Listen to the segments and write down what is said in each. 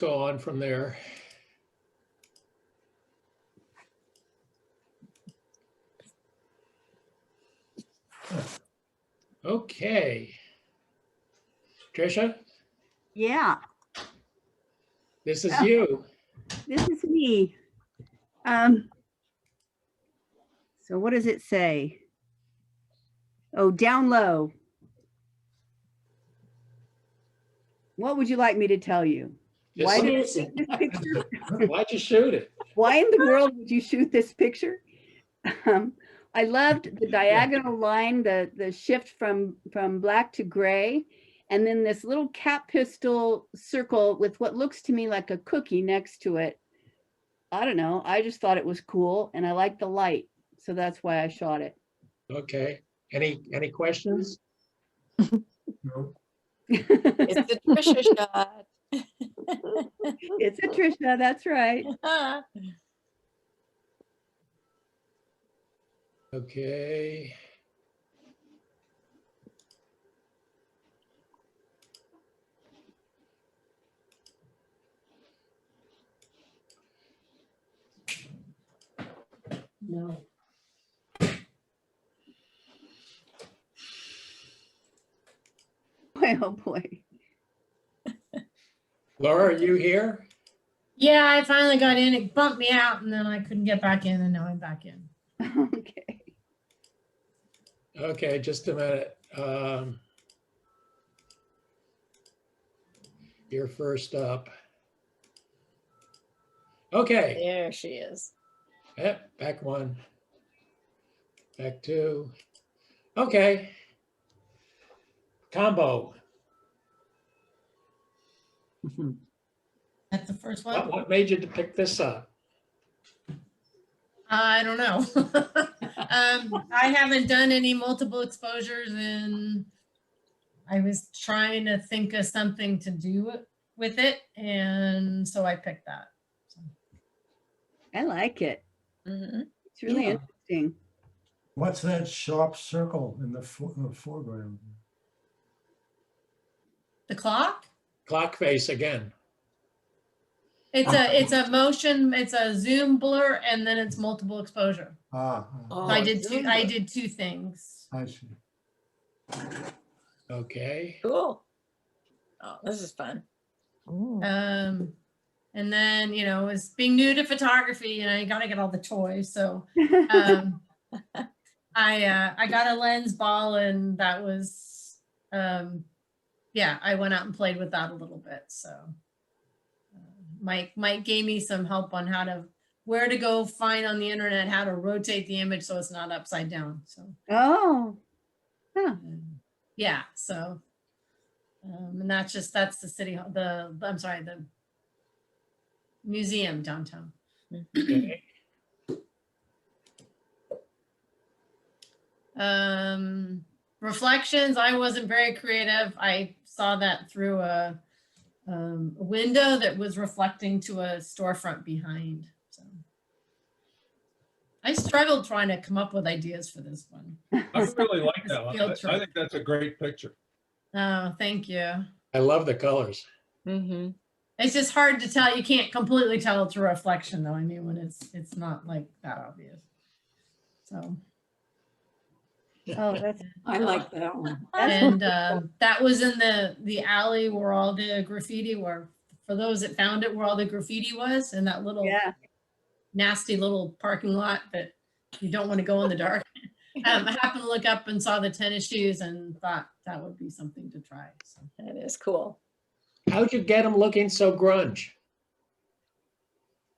go on from there. Okay. Tricia, Yeah, this is you. this is me. So what does it say? Oh, down low. What would you like me to tell you? Just Why say did I it. shoot this picture? Why'd you shoot it? Why in the world would you shoot this picture? I loved the diagonal line, the shift from black to gray, and then this little cap pistol circle with what looks to me like a cookie next to it. I don't know. I just thought it was cool, and I like the light, so that's why I shot it. Okay. Any questions? No. It's a Trisha shot. It's a Trisha, that's right. Okay. No. Boy, oh boy. Laura, are you here? Yeah, I finally got in. It bumped me out, and then I couldn't get back in, and now I'm back in. Okay. Okay, just a minute. You're first up. Okay. There she is. Yep, back one. Back two. Okay. Combo. That's the first one. What made you to pick this up? I don't know. I haven't done any multiple exposures, and I was trying to think of something to do with it, and so I picked that. So. I like it. Mm-hmm. It's really Yeah. interesting. What's that sharp circle in the foreground? The clock? Clock face again. It's a motion. It's a zoom blur, and then it's multiple exposure. Ah, Oh, So I did two. zoom I blur. did two things. I see. Okay. Cool. Oh, this is fun. And then, you know, as being new to photography, you know, you got to get all the toys. So I got a lens ball, and that was yeah, I went out and played with that a little bit. So Mike gave me some help on where to go find on the internet how to rotate the image so it's not upside down. So Oh, huh. yeah, so and that's the city hall, I'm sorry, the museum downtown. Okay. Reflections, I wasn't very creative. I saw that through a window that was reflecting to a storefront behind. So I struggled trying to come up with ideas for this one. I really like that one. Field I trip. think that's a great picture. Oh, thank you. I love the colors. Mm-hmm. It's just hard to tell. You can't completely tell it's a reflection, though. I mean, when it's not like that obvious. So. Oh, that's I like that one. And that was in the alley where all the graffiti were. For those that found it, where all the graffiti was, in that little nasty little parking lot that you don't want to go in the dark. I happened to look up and saw the tennis shoes and thought that would be something to try. So That is cool. How'd you get them looking so grunge?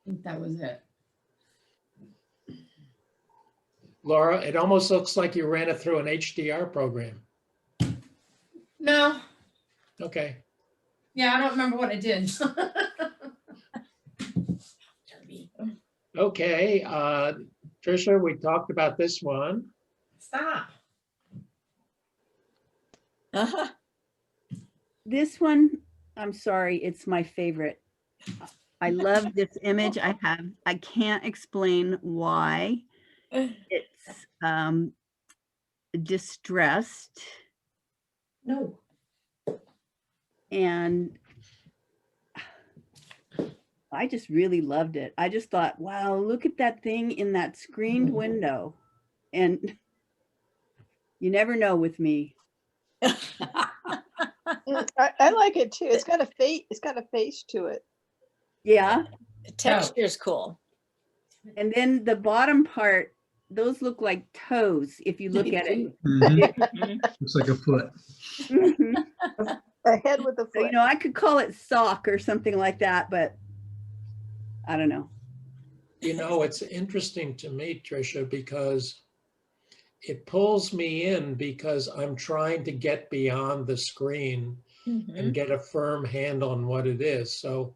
I think that was it. Laura, it almost looks like you ran it through an HDR program. No, Okay. yeah, I don't remember what I did. Okay. Tricia, we talked about this one. Stop. Uh-huh. this one. I'm sorry, it's my favorite. I love this image. I can't explain why. It's distressed, No. and I just really loved it. I just thought, wow, look at that thing in that screened window. And you never know with me. I like it too. It's got a face. It's got a face to it. Yeah. The texture's cool. And then the bottom part, those look like toes if you look at it. Mhm. Looks like a foot. Mhm. A head with a So, you foot. know, I could call it sock or something like that, but I don't know. You know, it's interesting to me, Tricia, because it pulls me in because I'm trying to get beyond the screen and Mhm. get a firm handle on what it is. So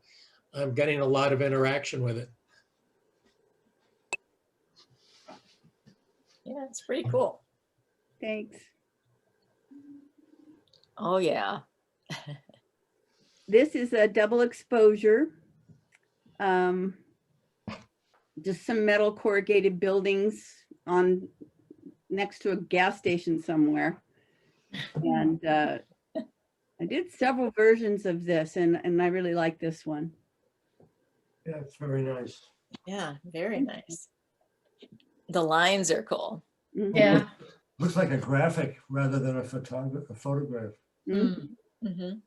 I'm getting a lot of interaction with it. Yeah, it's pretty cool. Thanks. Oh, yeah. This is a double exposure. Just some metal corrugated buildings on next to a gas station somewhere. And I did several versions of this and I really like this one. Yeah, it's very nice. Yeah, very nice. The lines are cool. Mhm. Yeah. Looks like a graphic rather than a photograph. Mhm. Mhm.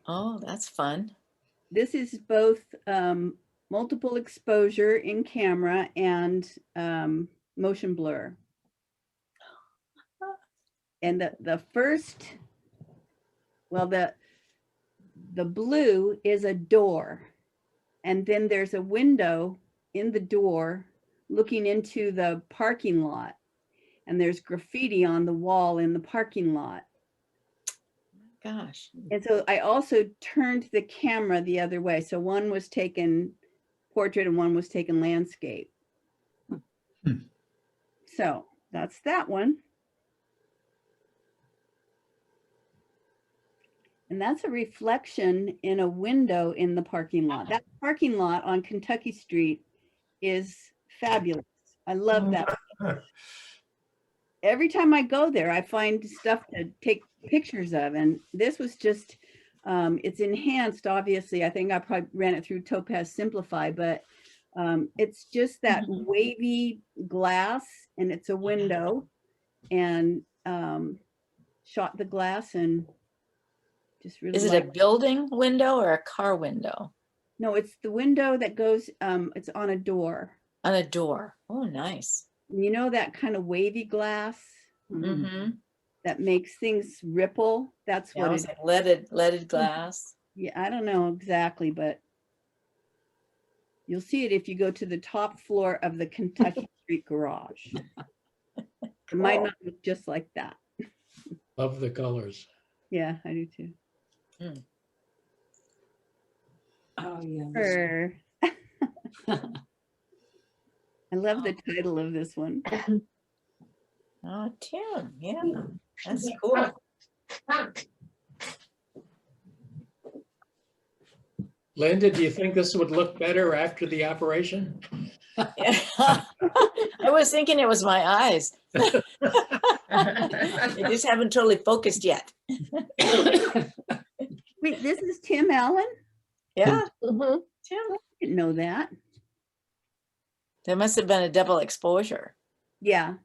Oh, that's fun. This is both multiple exposure in camera and motion blur. And the first, well, the blue is a door. And then there's a window in the door looking into the parking lot. And there's graffiti on the wall in the parking lot. Gosh. And so I also turned the camera the other way. So one was taken portrait and one was taken landscape. Hmm. So that's that one. And that's a reflection in a window in the parking lot. That parking lot on Kentucky Street is fabulous. I love that. Every time I go there, I find stuff to take pictures of. And this was just, it's enhanced, obviously. I think I probably ran it through Topaz Simplify, but it's just that wavy glass and it's a window and shot the glass and just really Is it a like. building window or a car window? No, it's the window that goes, it's on a door. On a door. Oh, nice. You know that kind of wavy glass Mm-hmm. that makes things ripple? That's Yeah, what it it's is. like leaded glass. Yeah, I don't know exactly, but you'll see it if you go to the top floor of the Kentucky Street garage. It might Cool. not look just like that. Love the colors. Yeah, I do too. Oh, yeah. Sure. I love the title of this one. Oh, Tim. Yeah, that's cool. Linda, do you think this would look better after the operation? Yeah. I was thinking it was my eyes. They just haven't totally focused yet. Wait, this is Tim Allen? Yeah, Mhm. Tim. I didn't know that. There must have been a double exposure. Yeah.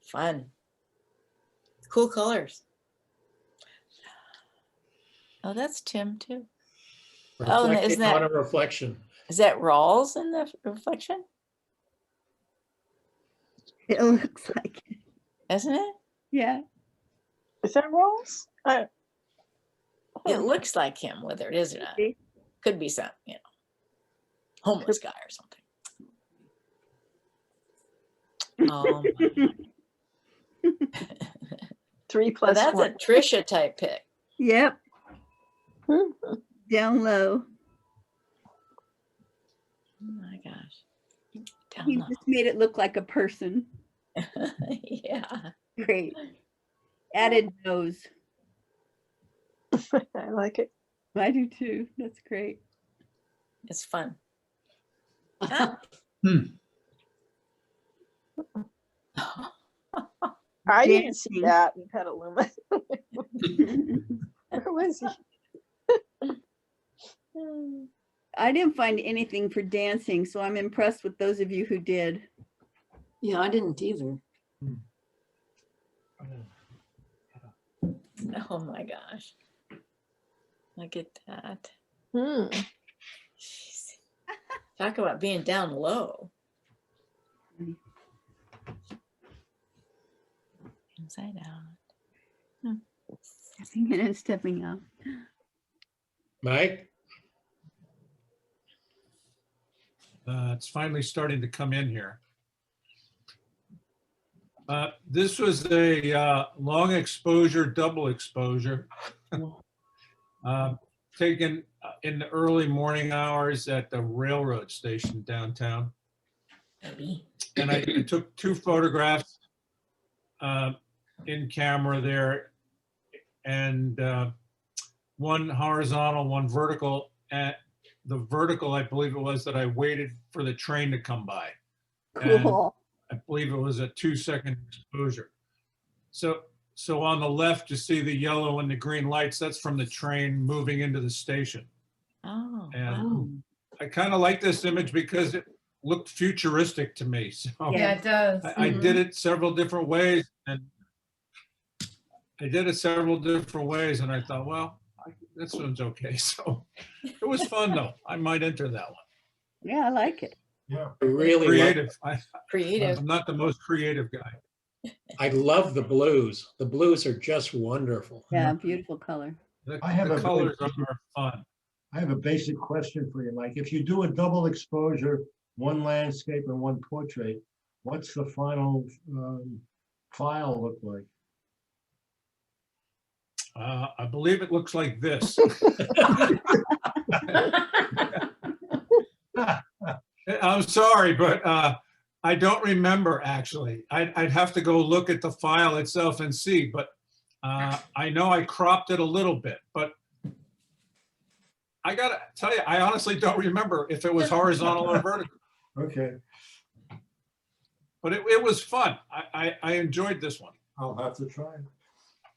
Fun. Cool colors. Oh, that's Tim too. Oh, and isn't Reflecting on that- a reflection. Is that Rawls in the reflection? It looks like it. Isn't it? Yeah. Is that Rose? It looks like him, whether it is or not. See? Could be some, homeless guy or something. Oh, 3 well, plus that's a 1. Trisha type pick. Yep. Down low. Oh my gosh. Down He low. just made it look like a person. Yeah. Great. Added nose. I like it. I do too. That's great. It's fun. Huh? I Dancing. didn't see that in Petaluma. is. I didn't find anything for dancing, so I'm impressed with those of you who did. Yeah, I didn't either. Oh my gosh. Look at that. Hmm. Jeez. Talk about being down low. Inside out. Stepping in and stepping out. Mike? It's finally starting to come in here. This was a long exposure, double exposure. Taken in the early morning hours at the railroad station downtown. Maybe. And I took 2 photographs in camera there, and one horizontal, one vertical. At the vertical, I believe it was that I waited for the train to come by. And Cool. I believe it was a 2-second exposure. So on the left, you see the yellow and the green lights. That's from the train moving into the station. Oh, And I kind of like this image because it looked futuristic to me. So Yeah, it does. I did it several different ways, and I thought, well, this one's okay. So it was fun though. I might enter that one. Yeah, I like it. Yeah. I really Creative. creative. I'm not the most creative guy. I love the blues. The blues are just wonderful. Yeah, beautiful color. The, I have the a colors very- are fun. I have a basic question for you, Mike. If you do a double exposure, one landscape and one portrait, what's the final file look like? I believe it looks like this. I'm sorry, but I don't remember actually. I'd have to go look at the file itself and see, but I know I cropped it a little bit, but I gotta tell you, I honestly don't remember if it was horizontal or vertical, Okay, but it was fun. I enjoyed this one. I'll have to try.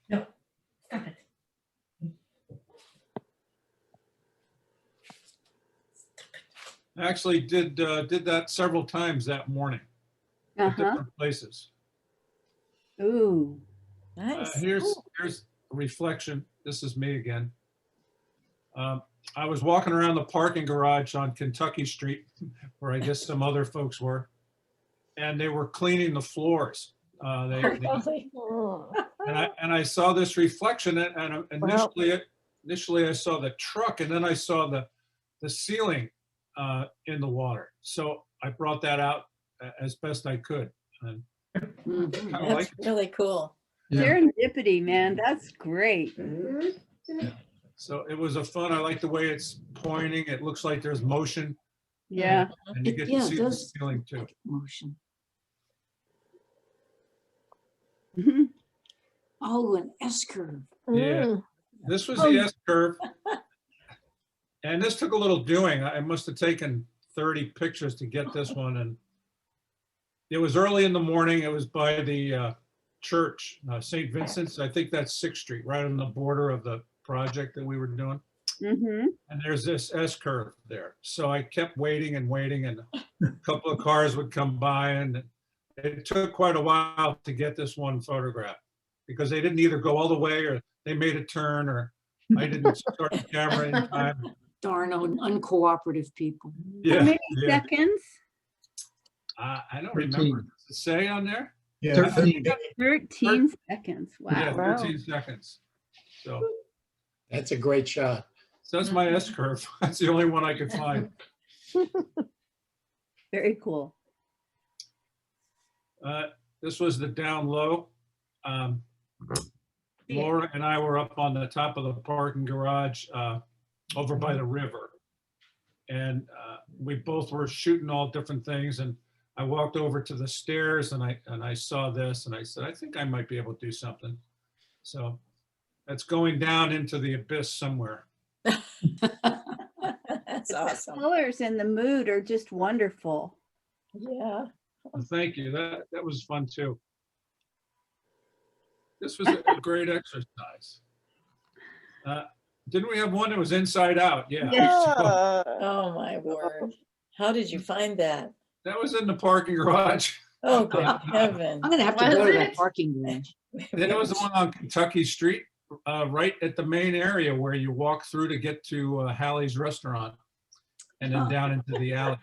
No, stop it. I actually did that several times that morning at Uh-huh. different places. Ooh. Nice. Here's a reflection. This is me again. I was walking around the parking garage on Kentucky Street, where I guess some other folks were, and they were cleaning the floors. Really? And I saw this reflection, and initially I saw the truck, and then I saw the ceiling in the water. So I brought that out as best I could. And Mhm. kind of That's like it. really cool. Yeah. Serendipity, man. That's great. So it was a fun. I like the way it's pointing. It looks like there's motion, Yeah. and you get Yeah, to it see the does. ceiling too. Motion. Mhm. Oh, an S curve. Yeah. This was the S curve. And this took a little doing. I must have taken 30 pictures to get this one. And it was early in the morning. It was by the church, St. Vincent's. I think that's 6th Street, right on the border of the project that we were doing. Mhm. And there's this S curve there. So I kept waiting and waiting, and a couple of cars would come by, and it took quite a while to get this one photograph because they didn't either go all the way or they made a turn or I didn't start the camera in time. Darn uncooperative people. How Yeah, many yeah. seconds? I don't 13. remember. Does it say on there? Yeah, 13. 13 seconds. Yeah, Wow. 13 seconds. So That's a great shot. that's my S curve. That's the only one I could find. Very cool. This was the down low. Laura and I were up on the top of the parking garage over by the river. And we both were shooting all different things. And I walked over to the stairs and I saw this and I said, I think I might be able to do something. So that's going down into the abyss somewhere. That's The awesome. colors and the mood are just wonderful. Yeah. Well, thank you. That was fun too. This was a great exercise. Didn't we have one that was inside out? Yeah. Oh, my word. How did you find that? That was in the parking garage. Oh, good heaven. I'm gonna have to Was go to that it? parking garage. There was the one on Kentucky Street, right at the main area where you walk through to get to Hallie's Restaurant and then down into the alley.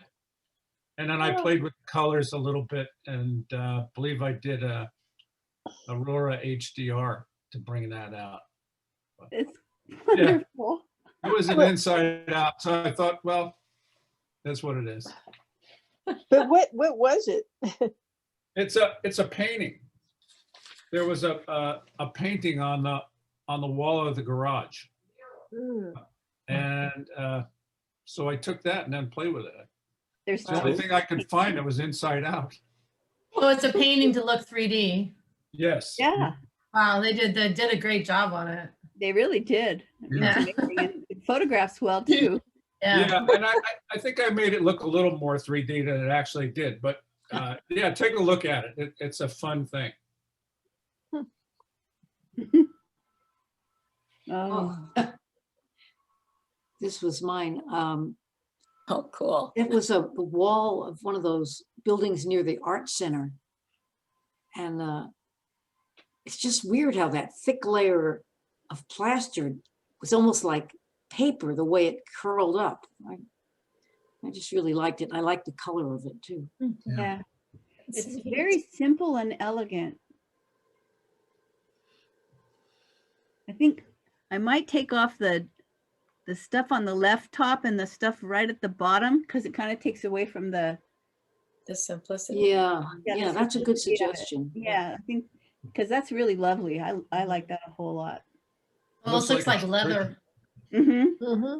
And then I played with colors a little bit and believe I did a Aurora HDR to bring that out. It's wonderful. It was an inside out, so I thought, well, that's what it is. But what was it? It's a painting. There was a painting on the wall of the garage, and so I took that and then played with it. There's The only thing I could find that was inside out. Well, it's a painting to look 3D. Yes. yeah, Wow, they did a great job on it. they really did. It's Yeah. amazing. And it photographs well too. Yeah. And I think I made it look a little more 3D than it actually did. But yeah, take a look at it. It's a fun thing. Oh, This was mine. Oh, cool. It was the wall of one of those buildings near the art center. And it's just weird how that thick layer of plaster was almost like paper, the way it curled up. I just really liked it. I liked the color of it too. yeah. That's It's neat. very simple and elegant. I think I might take off the stuff on the left top and the stuff right at the bottom because it kind of takes away from the, The simplicity. Yeah, Yeah, yeah, the that's a good simplicity of it. suggestion. yeah, I think, because that's really lovely. I like that a whole lot. Almost looks like leather. Mm-hmm.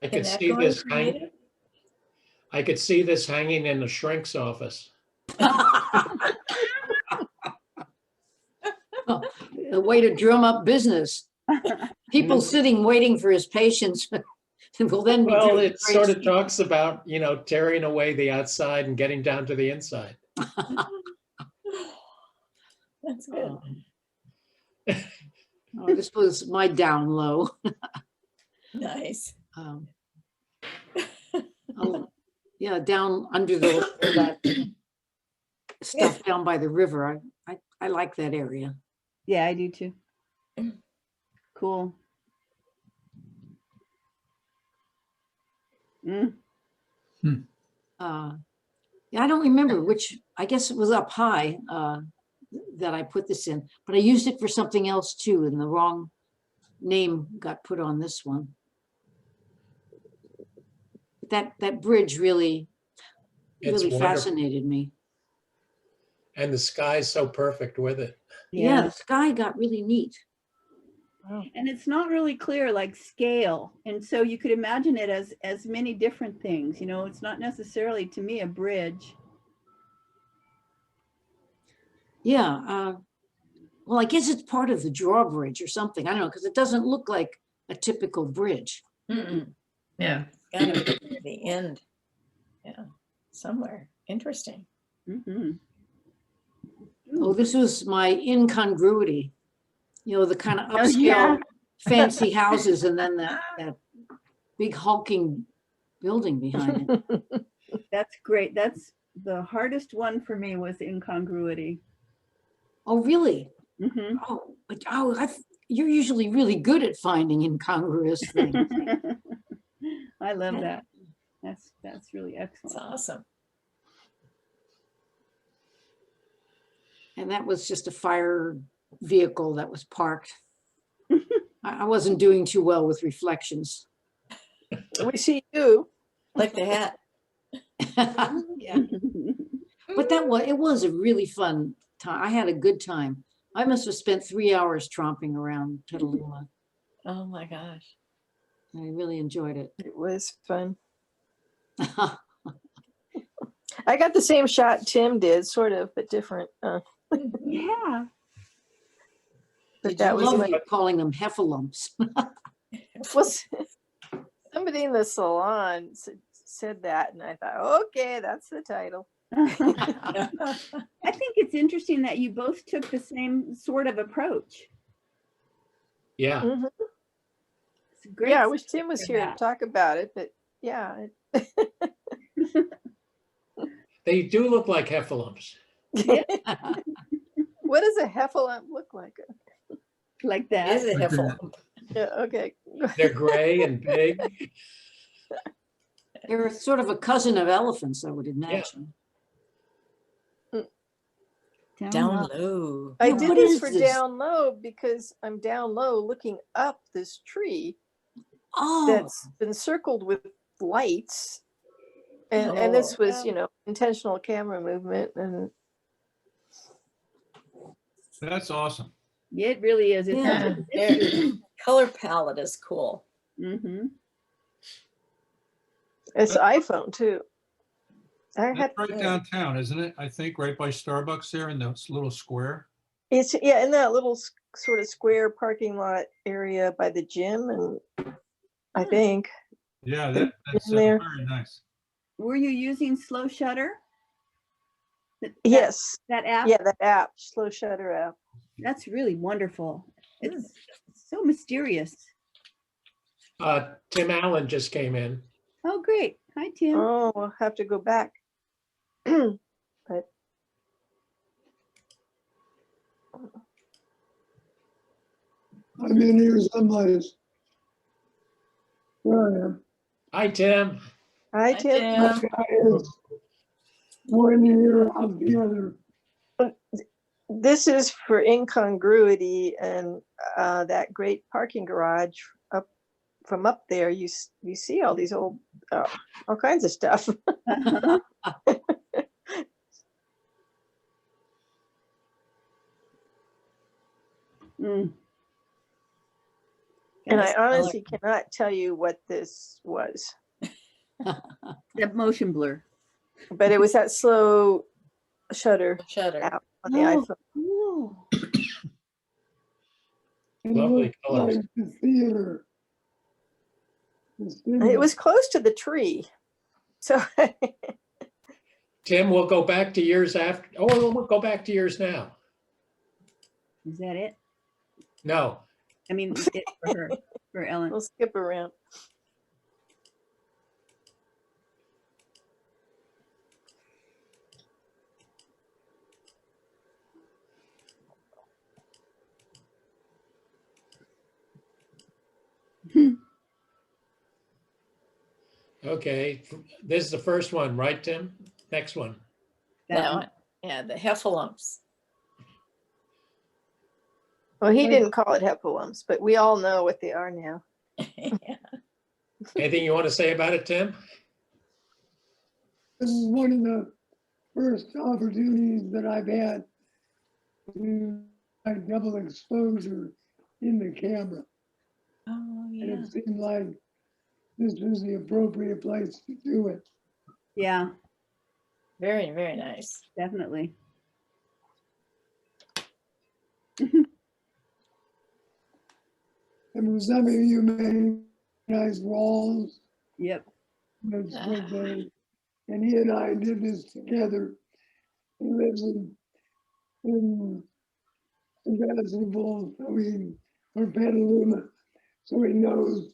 I Can could that see go in this creative? I could see this hanging in the shrink's office. A way to drum up business. People sitting, waiting for his patients will then be. Well, doing it great sort of stuff. talks about, tearing away the outside and getting down to the inside. That's good. Oh, this was my down low. Nice. Oh, yeah, down under that stuff down by the river. I like that area. Yeah, I do too. Cool. Mm. Yeah, I don't remember which, I guess it was up high that I put this in, but I used it for something else too, and the wrong name got put on this one. That bridge really It's wonderful. fascinated me. And the sky's so perfect with it. Yeah, the sky got really neat. And it's not really clear like scale. And so you could imagine it as many different things, it's not necessarily to me a bridge. Yeah, well, I guess it's part of the drawbridge or something. I don't know, because it doesn't look like a typical bridge. Yeah. Gotta be near the end. Yeah, somewhere. Interesting. Mm-hmm. Oh, this was my incongruity. The kind of upscale, yeah. fancy houses, and then that big hulking building behind it. That's great. That's the hardest one for me was incongruity. Oh, really? Mm-hmm. You're usually really good at finding incongruous things. I love that. That's really It's excellent. awesome. And that was just a fire vehicle that was parked. I wasn't doing too well with reflections. We see you. Like the hat. Yeah. But it was a really fun time. I had a good time. I must have spent 3 hours tromping around Petaluma. Oh my gosh. I really enjoyed it. It was fun. I got the same shot Tim did, sort of, but different. Yeah. But that was love like, you calling them heffalumps. well, somebody in the salon said that, and I thought, okay, that's the title. I think it's interesting that you both took the same sort of approach. Yeah. Mhm. It's a great. Yeah, I wish Tim was story here to about. talk about it, but yeah. They do look like heffalumps. What does a heffalump look like? Like It that. is a Like that. heffalump. Yeah, okay. They're gray and big. They're sort of a cousin of elephants, I would imagine. Down low. I Yeah, did what this is for this? down low because I'm down low looking up this tree Oh, that's been circled with lights. And this was, Oh. you know, intentional camera movement. And That's awesome. It really is. It's Yeah. Their color palette is cool. Mm-hmm. it's iPhone too. I had That's right downtown, isn't it? I think right by Starbucks there in the little square. it's in that little sort of square parking lot area by the gym, and I think Yeah, that's In there. very nice. Were you using Slow Shutter? yes, That app? yeah, that app, Slow Shutter app. That's really wonderful. It's so mysterious. Tim Allen just came in. Oh, great. Hi, Tim. Oh, we'll have to go back. But I'm in here someplace. Where I am. Hi, Tim. hi, Tim. Yeah. Guys, one ear out the other. This is for incongruity, and that great parking garage up from up there. You see all these old all kinds of stuff. Uh-huh. Mm. And I Nice honestly cannot tell you what this was, That motion blur. but it was that Slow Shutter Shutter. app on the Oh, iPhone. cool. It Lovely looked colors. like the theater. The It cinema. was close to the tree, so Tim, we'll go back to years after. Oh, we'll go back to years now. Is that it? No. I mean, it for her, for Ellen. we'll skip around. Okay. This is the first one, right, Tim? Next one. That one. Yeah, the heffalumps. Well, he didn't call it heffalumps, but we all know what they are now. Yeah. Anything you want to say about it, Tim? This is one of the first opportunities that I've had to have double exposure in the camera. Oh, And yeah. it seemed like this was the appropriate place to do it. Yeah, Very, very nice. definitely. And some of you made nice walls. Yep. And he and I did this together. He lives in Sebastopol, or Petaluma, so he knows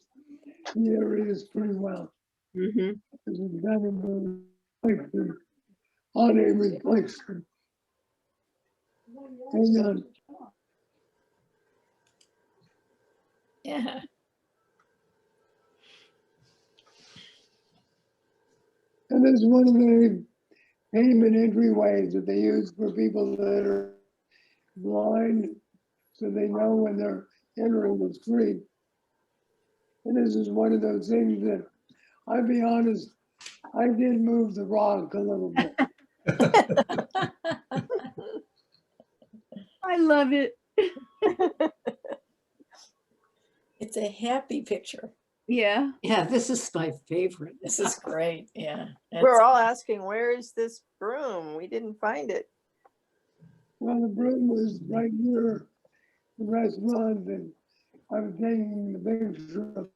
the areas pretty well. Mm-hmm. This is kind of a reflection, on a reflection. Hang on. Yeah. And this is one of the payment entryways that they use for people that are blind, so they know when they're entering the street. And this is one of those things that, I'll be honest, I did move the rock a little bit. I love it. It's a happy picture. Yeah. yeah, this is my favorite. This is great. Yeah. We're all asking, where is this broom? We didn't find it. Well, the broom was right near the restaurant that I was taking the picture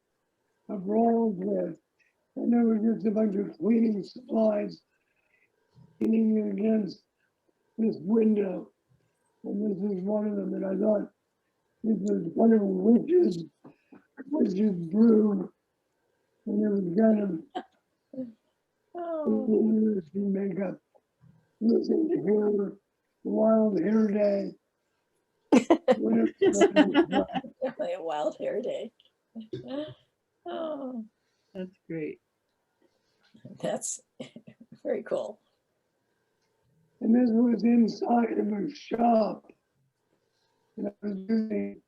of rolls with. And there was just a bunch of cleaning supplies leaning against this window. And this is one of them, and I thought this was one of the witches was just brew. And it was kind of Oh, interesting makeup. Listen to her wild hair day. Whatever that was. definitely a wild hair day. Oh, That's great. that's very cool. And this was inside of a shop. And I was using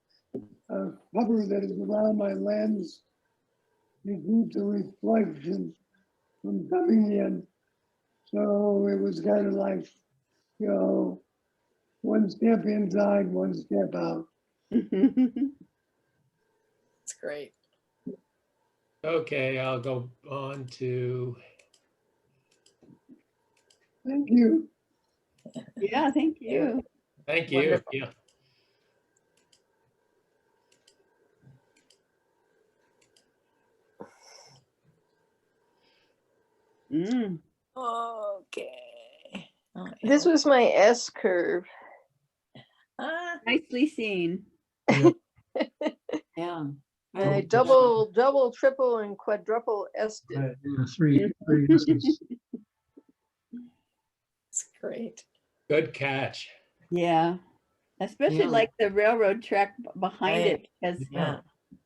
a cover that is around my lens to keep the reflection from coming in. So it was kind of like, you know, one step inside, one step out. It's great. Okay, I'll go on to, Thank you. Yeah, thank you. thank you. Wonderful. Yeah. Mm. Okay. Oh, This yeah. was my S curve. Ah, Nicely seen. Yeah. And I double, triple, and quadruple S'd it. Right. Yeah, three S's. it's great. Good catch. Yeah. Especially Yeah. like the railroad track behind Right. it, because Yeah.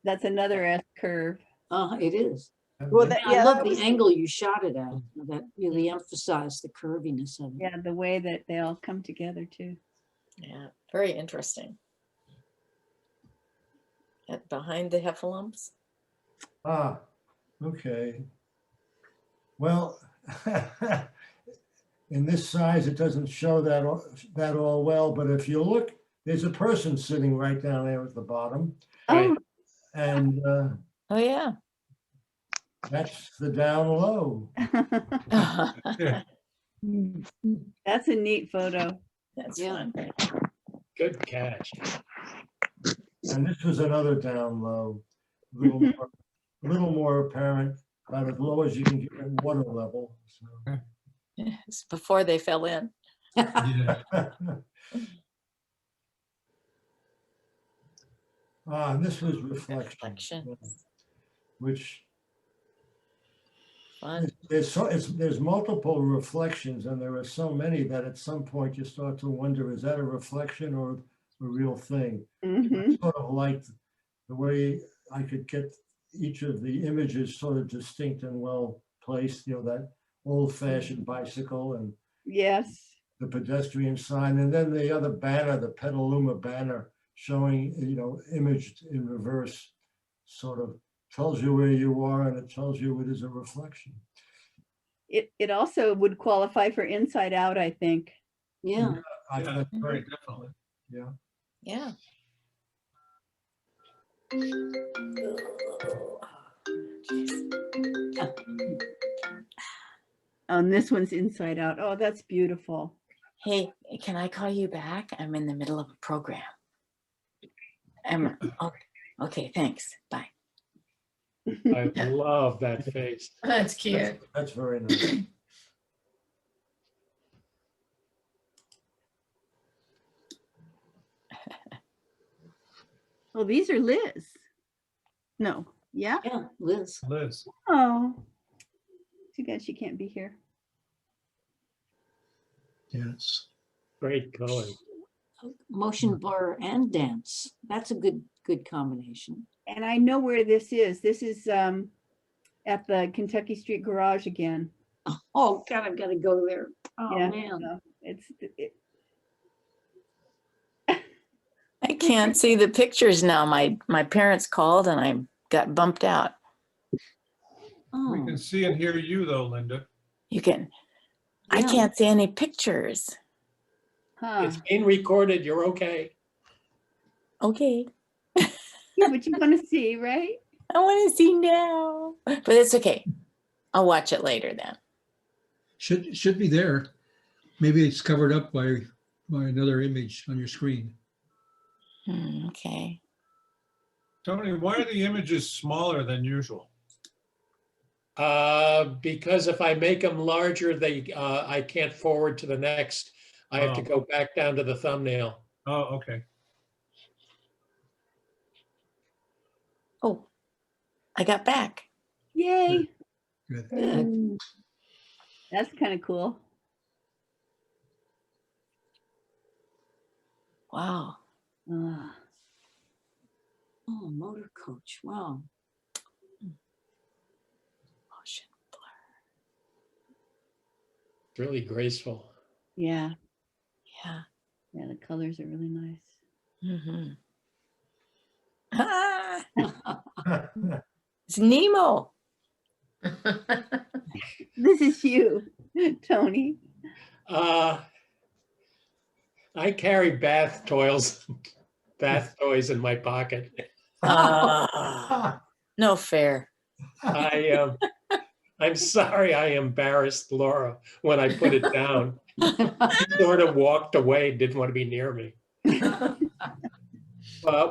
that's another S curve. It is. Well, And that, I yeah, love that the was, angle you shot it at. That really emphasized the curviness of it. Yeah, the way that they all come together too. Yeah. Very interesting. At behind the heffalumps. Ah, okay. Well, in this size, it doesn't show that all well, but if you look, there's a person sitting right down there at the bottom. Right. And Oh, yeah. that's the down low. That's a neat photo. That's Yeah. fun. Good catch. And this was another down low, a little more apparent, about as low as you can get at water level. So. It's before they fell in. Yeah. And this was reflection, Reflection. which Fun. there's multiple reflections, and there are so many that at some point you start to wonder, is that a reflection or a real thing? Mhm. I sort of liked the way I could get each of the images sort of distinct and well placed, you know, that old-fashioned bicycle and Yes. the pedestrian sign, and then the other banner, the Petaluma banner, showing, you know, imaged in reverse, sort of tells you where you are, and it tells you it is a reflection. It also would qualify for Inside Out, I think. Yeah. I Yeah, thought, very definitely. yeah. Yeah. This one's Inside Out. Oh, that's beautiful. Hey, can I call you back? I'm in the middle of a program. Okay, thanks. Bye. I love that face. That's cute. That's very nice. Oh, these are Liz. No. Yeah. Yeah, Liz. Liz. Oh. Too bad she can't be here. Yes. Great color. Motion blur and dance. That's a good combination. And I know where this is. This is at the Kentucky Street Garage again. Oh God, I've got to go there. Oh Yeah, man. so I can't see the pictures now. My parents called and I got bumped out. We Oh, can see and hear you though, Linda. You can, I Yeah. can't see any pictures. huh. It's being recorded. You're okay. Okay, Yeah, but you want to see, right? I want to see now, but it's okay. I'll watch it later then. Should be there. Maybe it's covered up by another image on your screen. Okay. Tony, why are the images smaller than usual? Because if I make them larger, I can't forward to the next. I have to Oh. go back down to the thumbnail. Oh, okay. Oh, I got back. Yay. Good. And That's kind of cool. Wow. Ah, Oh, motor coach. Wow. Motion It's really graceful. yeah. blur. Yeah, the colors are really nice. Yeah. Ah, it's Nemo. This is you, Tony. I carry bath toys in my pocket. No fair. I'm sorry I embarrassed Laura when I put it down. She sort of walked away, didn't want to be near me.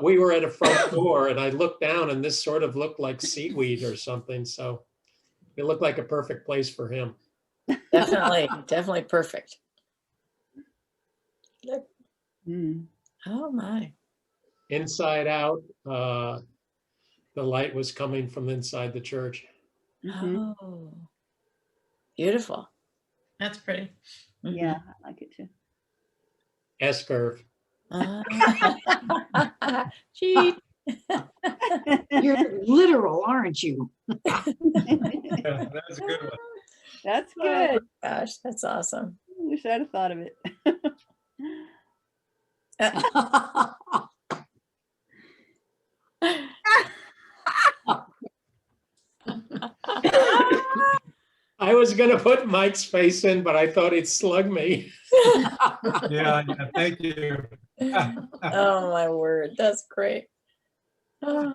We were at a front door and I looked down and this sort of looked like seaweed or something. So it looked like a perfect place for him. Definitely, definitely perfect. Look. Mm. Oh my. Inside out, the light was coming from inside the church. Mhm. Oh. Beautiful. That's pretty. Yeah, I like it too. S-curve. Gee. You're literal, aren't you? Yeah, that was a good one. That's Oh my good. gosh, that's awesome. I wish I'd have thought of it. I was gonna put Mike's face in, but I thought he'd slug me. Yeah, thank you. Oh my word, that's great. Oh,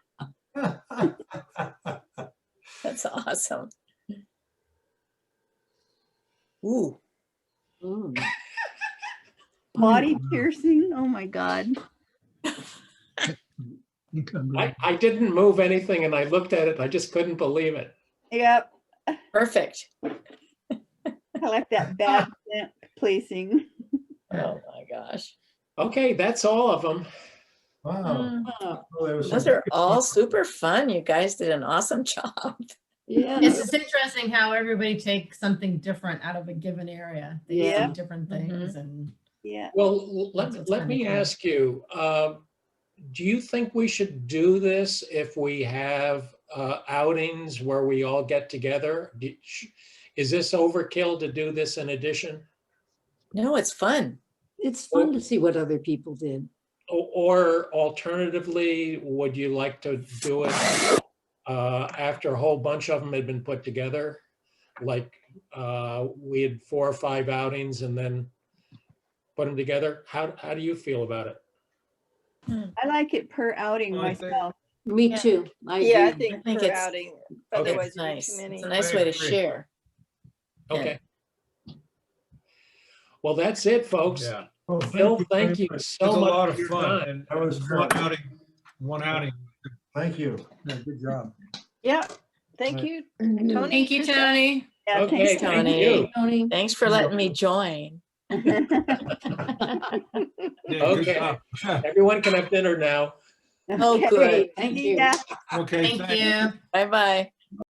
that's awesome. Ooh. Mm. Body piercing. Oh my God. I didn't move anything and I looked at it and I just couldn't believe it. Yep. Perfect. I like that bad stamp placing. Oh my gosh. Okay, that's all of them. Wow. Mm, Well, there was those some- are all super fun. You guys did an awesome job. Yeah. It's just interesting how everybody takes something different out of a given area. They Yeah. see different things and Yeah. Well, That's let kinda me cool. ask you, do you think we should do this if we have outings where we all get together? Is this overkill to do this in addition? No, it's fun. It's fun to see what other people did. Or alternatively, would you like to do it after a whole bunch of them had been put together? Like we had 4 or 5 outings and then put them together? How do you feel about it? I like it per outing Well, I think- myself. Me Yeah. too. I Yeah, I agree. think think per it's- outing, Okay. otherwise It's it'd be nice. too many. It's a nice I way to agree. share. Yeah. Okay. Well, that's it, folks. Yeah, Well, Bill, very thank you much. so it was a much lot for of your fun. time. And That was one fun. outing, one outing. Thank you. Yeah, good job. Yeah, thank Right. you, and Tony. thank you, Tony. Yeah, Okay, Thanks, thank Tony. you. Tony. Thanks for letting me join. thanks. Yeah, good Okay. job. Everyone can have dinner now. Oh, Okay. good. Thank See you. ya. Okay, Thank thanks. you. Bye-bye.